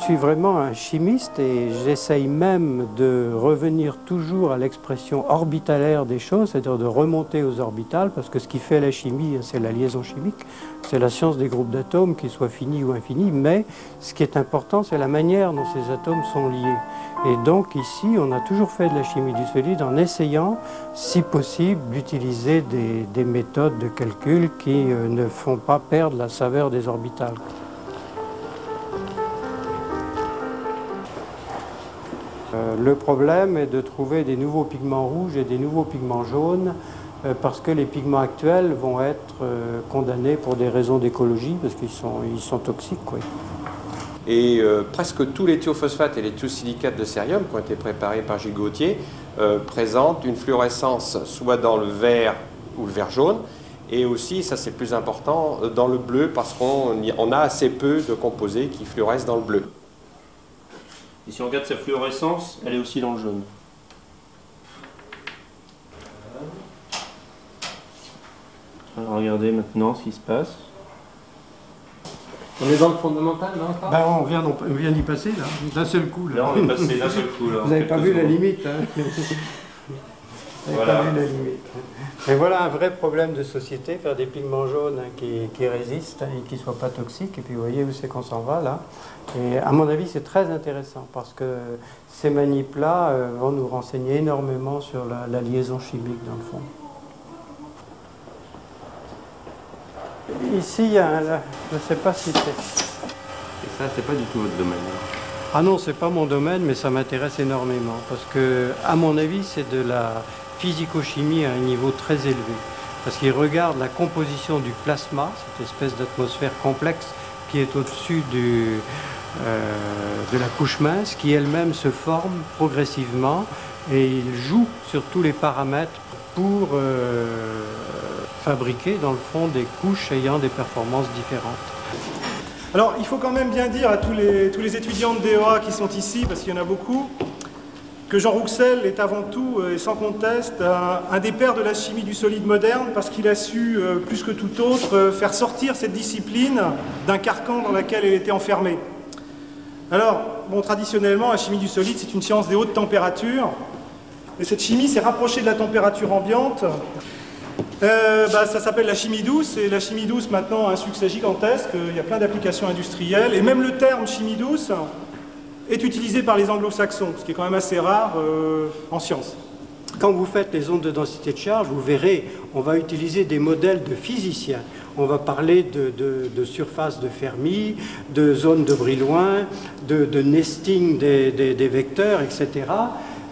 suis vraiment un chimiste et j'essaye même de revenir toujours à l'expression orbitalaire des choses, c'est-à-dire de remonter aux orbitales, parce que ce qui fait la chimie, c'est la liaison chimique, c'est la science des groupes d'atomes, qu'ils soient finis ou infinis, mais ce qui est important, c'est la manière dont ces atomes sont liés. Et donc ici, on a toujours fait de la chimie du solide en essayant, si possible, d'utiliser des méthodes de calcul qui ne font pas perdre la saveur des orbitales. Le problème est de trouver des nouveaux pigments rouges et des nouveaux pigments jaunes parce que les pigments actuels vont être condamnés pour des raisons d'écologie parce qu'ils sont toxiques. Quoi. Et presque tous les thiophosphates et les thiosilicates de cérium qui ont été préparés par Gilles Gauthier présentent une fluorescence soit dans le vert ou le vert jaune et aussi, ça c'est plus important, dans le bleu parce qu'on a assez peu de composés qui fluorescent dans le bleu. Et si on regarde sa fluorescence, elle est aussi dans le jaune. Alors regardez maintenant ce qui se passe. On est dans le fondamental, non? Ben, on vient d'y passer, là, d'un seul coup. Là, on est passé d'un seul coup. Là, vous n'avez pas vu la limite. Hein. Vous n'avez pas vu la limite. Et voilà un vrai problème de société, faire des pigments jaunes qui résistent et qui ne soient pas toxiques. Et puis vous voyez où c'est qu'on s'en va, là. Et à mon avis, c'est très intéressant parce que ces manips-là vont nous renseigner énormément sur la liaison chimique, dans le fond. Ici, il y a je ne sais pas si c'est... Et ça, c'est pas du tout votre domaine. Ah non, c'est pas mon domaine, mais ça m'intéresse énormément parce que, à mon avis, c'est de la physico-chimie à un niveau très élevé. Parce qu'il regarde la composition du plasma, cette espèce d'atmosphère complexe qui est au-dessus de la couche mince, qui elle-même se forme progressivement et il joue sur tous les paramètres pour fabriquer, dans le fond, des couches ayant des performances différentes. Alors, il faut quand même bien dire à tous les étudiants de DEA qui sont ici, parce qu'il y en a beaucoup, que Jean Rouxel est avant tout, et sans conteste, un des pères de la chimie du solide moderne, parce qu'il a su, plus que tout autre, faire sortir cette discipline d'un carcan dans lequel elle était enfermée. Alors, bon, traditionnellement, la chimie du solide, c'est une science des hautes températures, et cette chimie s'est rapprochée de la température ambiante. Ça s'appelle la chimie douce, et la chimie douce maintenant a un succès gigantesque, il y a plein d'applications industrielles, et même le terme chimie douce est utilisé par les anglo-saxons, ce qui est quand même assez rare en sciences. Quand vous faites les ondes de densité de charge, vous verrez, on va utiliser des modèles de physiciens. On va parler de surface de Fermi, de zone de Brillouin, de nesting des vecteurs, etc.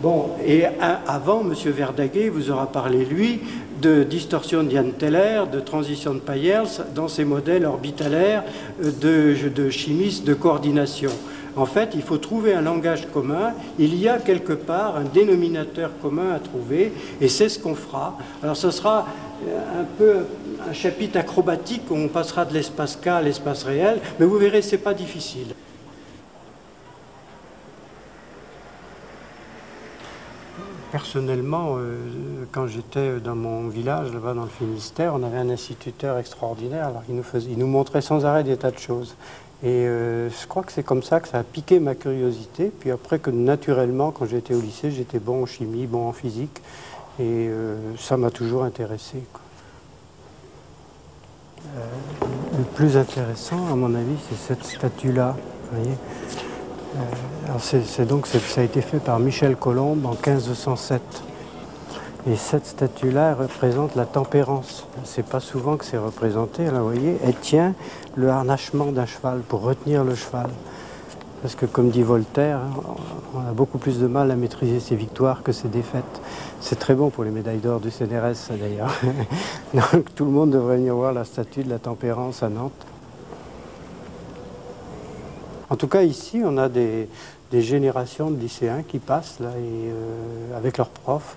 Bon, et avant, M. Verdaguet vous aura parlé, lui, de distorsion d'Ian Teller, de transition de Payers, dans ces modèles orbitalaires de chimistes de coordination. En fait, il faut trouver un langage commun. Il y a quelque part un dénominateur commun à trouver, et c'est ce qu'on fera. Alors, ce sera un peu un chapitre acrobatique où on passera de l'espace K à l'espace réel, mais vous verrez, c'est pas difficile. Personnellement, quand j'étais dans mon village, là-bas dans le Finistère, on avait un instituteur extraordinaire. Alors il nous montrait sans arrêt des tas de choses. Et je crois que c'est comme ça que ça a piqué ma curiosité. Puis après que naturellement, quand j'étais au lycée, j'étais bon en chimie, bon en physique. Et ça m'a toujours intéressé, quoi. Le plus intéressant, à mon avis, c'est cette statue-là. Vous voyez ? Alors ça a été fait par Michel Colomb en 1507. Et cette statue-là représente la tempérance. C'est pas souvent que c'est représenté. Là, vous voyez, elle tient le harnachement d'un cheval pour retenir le cheval. Parce que, comme dit Voltaire, on a beaucoup plus de mal à maîtriser ses victoires que ses défaites. C'est très bon pour les médailles d'or du CNRS, ça d'ailleurs. Donc tout le monde devrait venir voir la statue de la tempérance à Nantes. En tout cas, ici, on a des générations de lycéens qui passent là, avec leurs profs.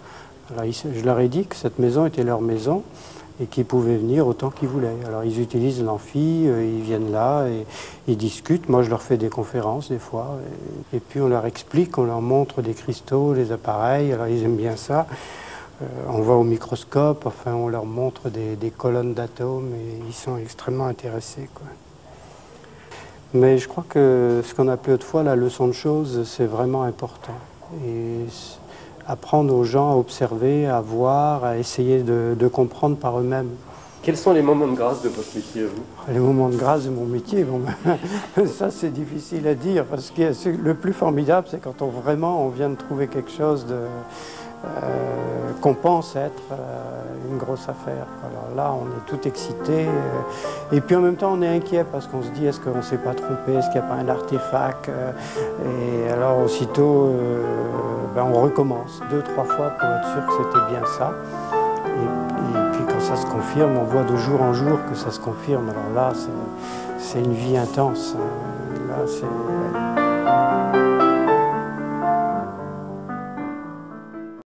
Alors, je leur ai dit que cette maison était leur maison et qu'ils pouvaient venir autant qu'ils voulaient. Alors, ils utilisent l'amphi, ils viennent là et ils discutent. Moi, je leur fais des conférences des fois. Et puis, on leur explique, on leur montre des cristaux, des appareils. Alors, ils aiment bien ça. On va au microscope, enfin, on leur montre des colonnes d'atomes et ils sont extrêmement intéressés, quoi. Mais je crois que ce qu'on appelait autrefois la leçon de choses, c'est vraiment important. Et apprendre aux gens à observer, à voir, à essayer de comprendre par eux-mêmes. Quels sont les moments de grâce de votre métier, à vous? Les moments de grâce de mon métier, bon, ça c'est difficile à dire, parce que le plus formidable, c'est quand on vient de trouver quelque chose qu'on pense être une grosse affaire. Alors là, on est tout excité, et puis en même temps, on est inquiet, parce qu'on se dit, est-ce qu'on ne s'est pas trompé, est-ce qu'il n'y a pas un artefact, et alors aussitôt, on recommence 2-3 fois pour être sûr que c'était bien ça. Et puis quand ça se confirme, on voit de jour en jour que ça se confirme. Alors là, c'est une vie intense. Là, c'est...